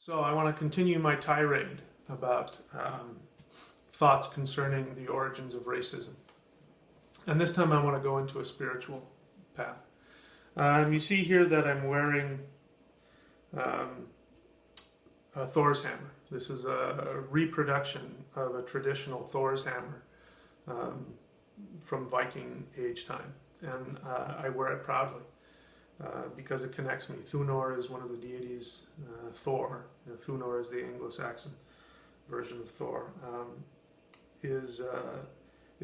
So I want to continue my tirade about thoughts concerning the origins of racism. And this time I want to go into a spiritual path. You see here that I'm wearing a Thor's hammer. This is a reproduction of a traditional Thor's hammer from Viking age time. And I wear it proudly. Because it connects me. Thunor is one of the deities. Thor, Thunor is the Anglo-Saxon version of Thor, is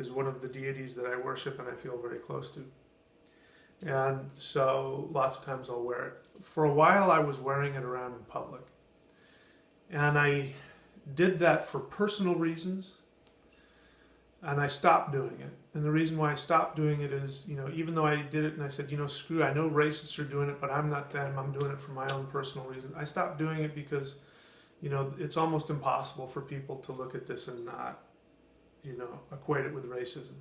one of the deities that I worship and I feel very close to. And so lots of times I'll wear it. For a while I was wearing it around in public. And I did that for personal reasons. And I stopped doing it. And the reason why I stopped doing it is, even though I did it and I said, screw, I know racists are doing it, but I'm not them. I'm doing it for my own personal reason. I stopped doing it because, it's almost impossible for people to look at this and not, equate it with racism.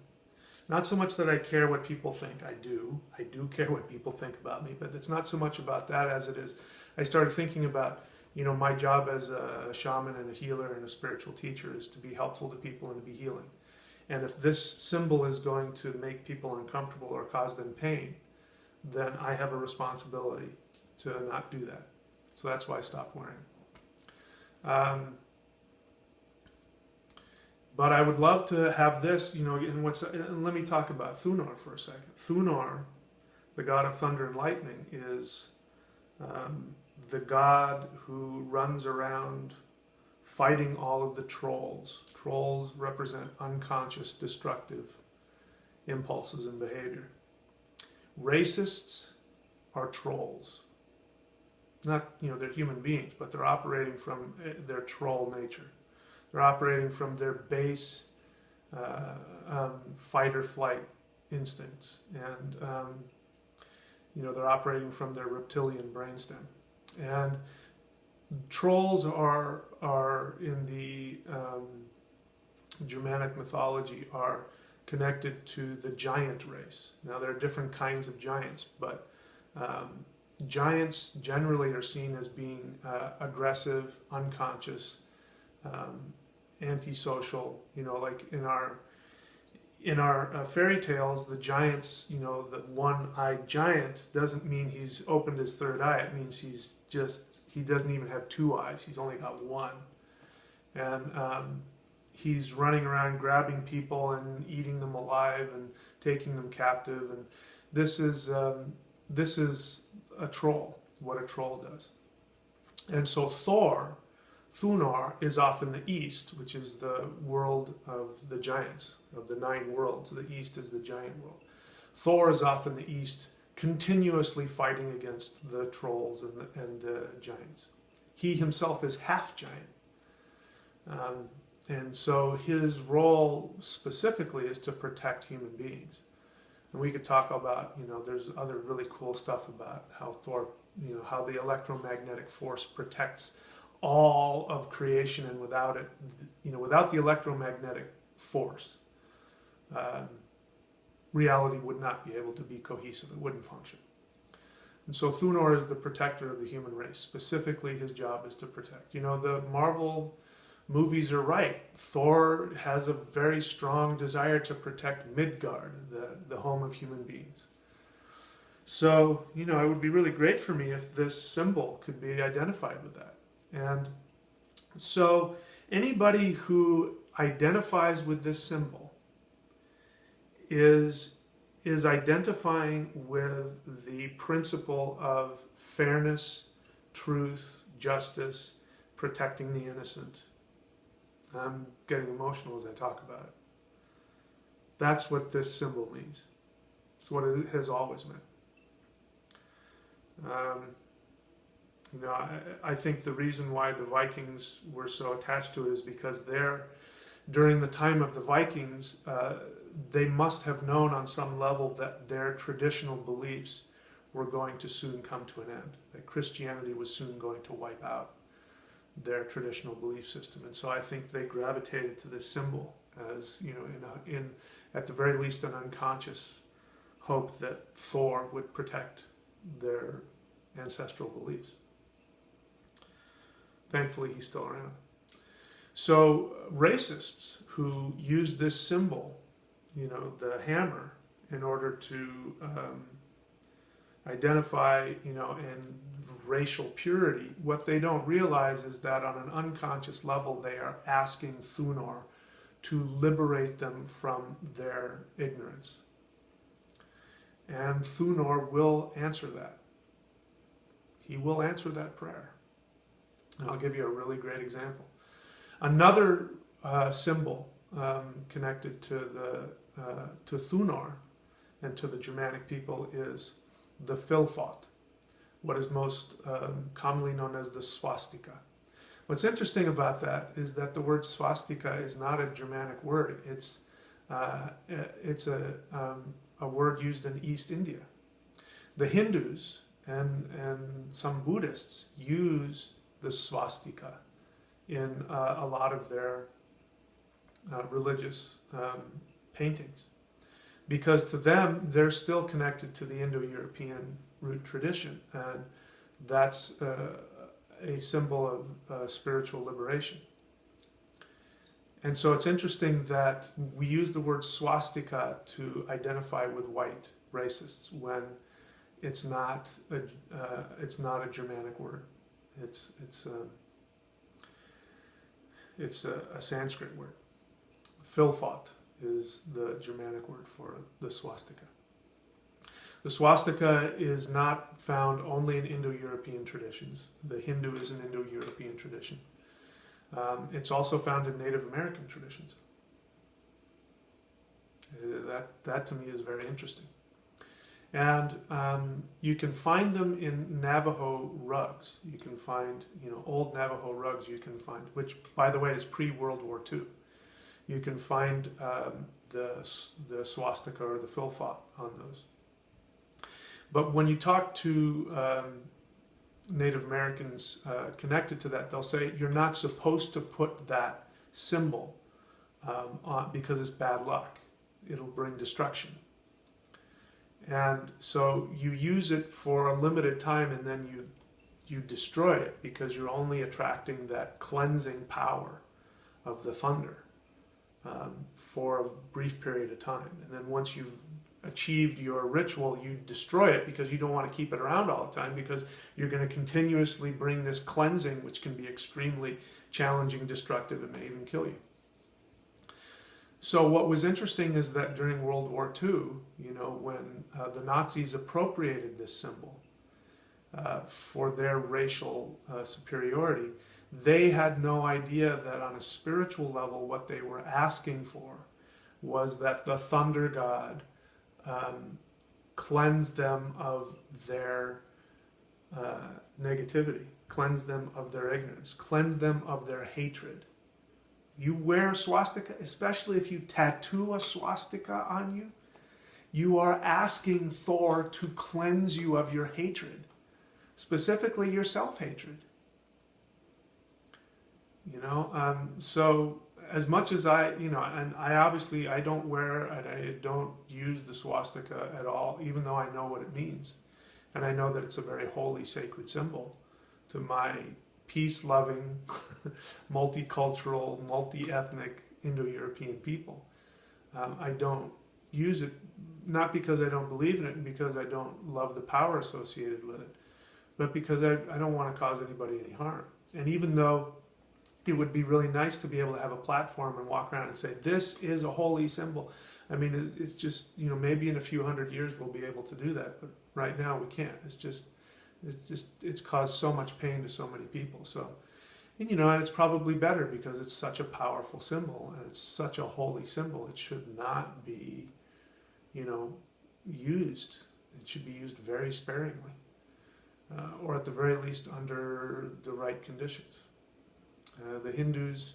Not so much that I care what people think. I do care what people think about me, but it's not so much about that as it is. I started thinking about, my job as a shaman and a healer and a spiritual teacher is to be helpful to people and to be healing. And if this symbol is going to make people uncomfortable or cause them pain, then I have a responsibility to not do that. So that's why I stopped wearing it. But I would love to have this, and let me talk about Thunor for a second. Thunor, the god of thunder and lightning, is the god who runs around fighting all of the trolls. Trolls represent unconscious, destructive impulses and behavior. Racists are trolls. Not, they're human beings, but they're operating from their troll nature. They're operating from their base fight or flight instincts. And, they're operating from their reptilian brainstem. And trolls are in the Germanic mythology are connected to the giant race. Now there are different kinds of giants, but giants generally are seen as being aggressive, unconscious, antisocial. Like in our fairy tales, the giants, the one-eyed giant doesn't mean he's opened his third eye. It means he doesn't even have two eyes. He's only got one. And he's running around grabbing people and eating them alive and taking them captive. And this is a troll, what a troll does. And so Thunor is off in the east, which is the world of the giants, of the 9 worlds. The east is the giant world. Thor is off in the east, continuously fighting against the trolls and the giants. He himself is half giant. And so his role specifically is to protect human beings. And we could talk about, there's other really cool stuff about how Thor, how the electromagnetic force protects all of creation, and without it, without the electromagnetic force, reality would not be able to be cohesive. It wouldn't function. And so Thunor is the protector of the human race. Specifically, his job is to protect. The Marvel movies are right. Thor has a very strong desire to protect Midgard, the home of human beings. So, it would be really great for me if this symbol could be identified with that. And so anybody who identifies with this symbol is identifying with the principle of fairness, truth, justice, protecting the innocent. I'm getting emotional as I talk about it. That's what this symbol means. It's what it has always meant. I think the reason why the Vikings were so attached to it is because during the time of the Vikings, they must have known on some level that their traditional beliefs were going to soon come to an end, that Christianity was soon going to wipe out their traditional belief system. And so I think they gravitated to this symbol as, in at the very least an unconscious hope that Thor would protect their ancestral beliefs. Thankfully, he's still around. So racists who use this symbol, the hammer, in order to identify, in racial purity, what they don't realize is that on an unconscious level, they are asking Thunor to liberate them from their ignorance. And Thunor will answer that. He will answer that prayer. And I'll give you a really great example. Another symbol connected to Thunor and to the Germanic people is the Filfot, what is most commonly known as the swastika. What's interesting about that is that the word swastika is not a Germanic word. It's a word used in East India. The Hindus and some Buddhists use the swastika in a lot of their religious paintings, because to them they're still connected to the Indo-European root tradition, and that's a symbol of spiritual liberation. And so it's interesting that we use the word swastika to identify with white racists when it's not a Germanic word. It's a Sanskrit word. Filfot is the Germanic word for the swastika. The swastika is not found only in Indo-European traditions. The Hindu is an Indo-European tradition. It's also found in Native American traditions. That to me is very interesting. And you can find them in Navajo rugs. You can find, old Navajo rugs you can find, which, by the way, is pre-World War II. You can find the swastika or the Filfot on those. But when you talk to Native Americans connected to that, they'll say you're not supposed to put that symbol on because it's bad luck. It'll bring destruction. And so you use it for a limited time, and then you destroy it because you're only attracting that cleansing power of the thunder for a brief period of time. And then once you've achieved your ritual, you destroy it because you don't want to keep it around all the time, because you're going to continuously bring this cleansing, which can be extremely challenging, destructive, and may even kill you. So what was interesting is that during World War II, when the Nazis appropriated this symbol for their racial superiority, they had no idea that on a spiritual level what they were asking for was that the thunder god cleanse them of their negativity, cleanse them of their ignorance, cleanse them of their hatred. You wear a swastika, especially if you tattoo a swastika on you, you are asking Thor to cleanse you of your hatred, specifically your self-hatred. So as much as and I don't wear and I don't use the swastika at all, even though I know what it means. And I know that it's a very holy, sacred symbol to my peace-loving, multicultural, multi-ethnic Indo-European people. I don't use it, not because I don't believe in it and because I don't love the power associated with it, but because I don't want to cause anybody any harm. And even though it would be really nice to be able to have a platform and walk around and say, this is a holy symbol. I mean, it's just, maybe in a few hundred years we'll be able to do that, but right now we can't. It's caused so much pain to so many people. So, and it's probably better because it's such a powerful symbol and it's such a holy symbol. It should not be, used. It should be used very sparingly, or at the very least under the right conditions. The Hindus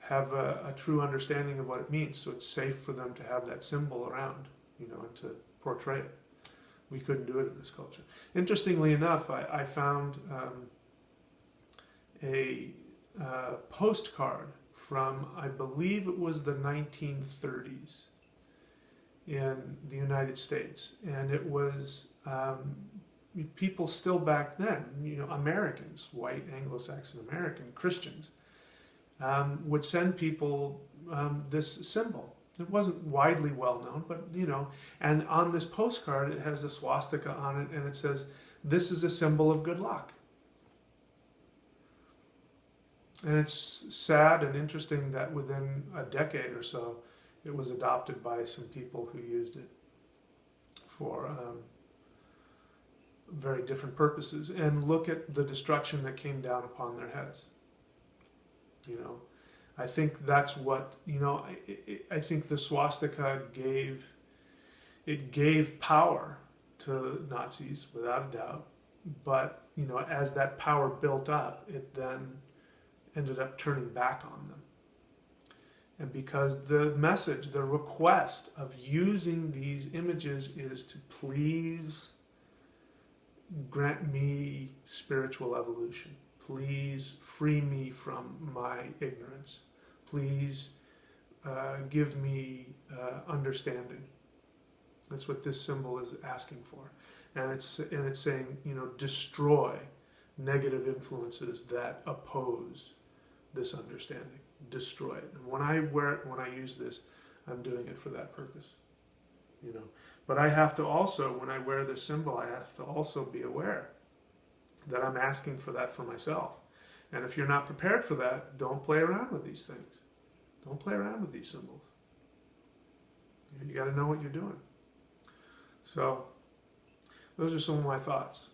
have a true understanding of what it means, so it's safe for them to have that symbol around, and to portray it. We couldn't do it in this culture. Interestingly enough, I found a postcard from, I believe it was the 1930s in the United States, and it was people still back then, Americans, white Anglo-Saxon American Christians, would send people this symbol. It wasn't widely well known, but and on this postcard it has a swastika on it, and it says, "This is a symbol of good luck." And it's sad and interesting that within a decade or so, it was adopted by some people who used it for very different purposes. And look at the destruction that came down upon their heads. I think that's what, I think the swastika gave power to Nazis, without a doubt. But, as that power built up, it then ended up turning back on them. And because the message, the request of using these images is to please grant me spiritual evolution. Please free me from my ignorance. Please give me understanding. That's what this symbol is asking for. And it's saying, destroy negative influences that oppose this understanding. Destroy it. And when I wear it, when I use this, I'm doing it for that purpose. But I have to also, when I wear this symbol, I have to also be aware that I'm asking for that for myself. And if you're not prepared for that, don't play around with these things. Don't play around with these symbols. You got to know what you're doing. So, those are some of my thoughts.